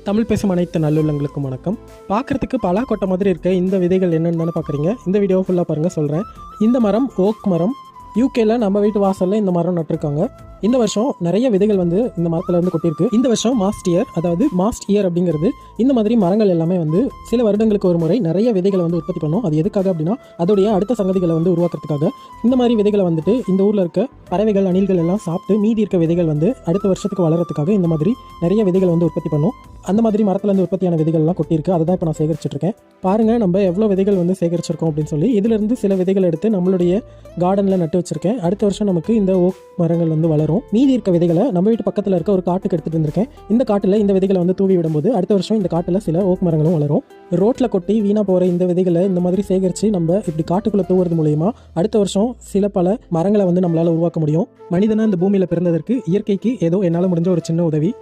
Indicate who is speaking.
Speaker 1: தமிழ் பேசும் அனைத்து நல்லுள்ளங்களுக்கும் வணக்கம். பார்க்குறதுக்கு பலாக்கொட்டை மாதிரி இருக்க இந்த விதைகள் என்னென்னு தானே பார்க்குறீங்க. இந்த வீடியோ ஃபுல்லாக பாருங்கள், சொல்கிறேன். இந்த மரம் ஓக் மரம். யூகேல நம்ம வீட்டு வாசலில் இந்த மரம் நட்டிருக்காங்க. இந்த வருஷம் நிறைய விதைகள் வந்து இந்த மரத்தில் வந்து கொட்டியிருக்கு. இந்த வருஷம் மாஸ்ட் இயர் அப்படிங்கிறது இந்த மாதிரி மரங்கள் எல்லாமே வந்து சில வருடங்களுக்கு ஒரு முறை நிறைய விதைகளை வந்து உற்பத்தி பண்ணும். அது எதுக்காக அப்படின்னா அதோடைய அடுத்த சங்கதிகளை வந்து உருவாக்குறதுக்காக. இந்த மாதிரி விதைகளை வந்துட்டு இந்த ஊரில் இருக்க பறவைகள், அணில்கள் எல்லாம் சாப்பிட்டு மீதி இருக்க விதைகள் வந்து அடுத்த வருஷத்துக்கு வளர்கிறதுக்காக இந்த மாதிரி நிறைய விதைகளை வந்து உற்பத்தி பண்ணும். அந்த மாதிரி மரத்துலேருந்து உற்பத்தியான விதைகள்லாம் கொட்டியிருக்கு. அதை தான் இப்போ நான் சேகரிச்சுட்டு இருக்கேன். பாருங்கள், நம்ம எவ்வளோ விதைகள் வந்து சேகரிச்சிருக்கோம் அப்படின்னு சொல்லி. இதிலிருந்து சில விதைகள் எடுத்து நம்மளுடைய கார்டனில் நட்டு வச்சிருக்கேன். அடுத்த வருஷம் நமக்கு இந்த ஓக் மரங்கள் வந்து வளரும். மீதி இருக்க விதைகளை நம்ம வீட்டு பக்கத்தில் இருக்க ஒரு காட்டுக்கு எடுத்துகிட்டு வந்திருக்கேன். இந்த காட்டில் இந்த விதைகளை வந்து தூவி விடும்போது அடுத்த வருஷம் இந்த காட்டில் சில ஓக் மரங்களும் வளரும். ரோட்டில் கொட்டி வீணாக போகிற இந்த விதைகளை இந்த மாதிரி சேகரித்து நம்ம இப்படி காட்டுக்குள்ளே தூவுறது மூலயமா அடுத்த வருஷம் சில பல மரங்களை வந்து நம்மளால் உருவாக்க முடியும். மனிதனாக இந்த பூமியில் பிறந்ததற்கு இயற்கைக்கு ஏதோ என்னால் முடிஞ்ச ஒரு சின்ன உதவி.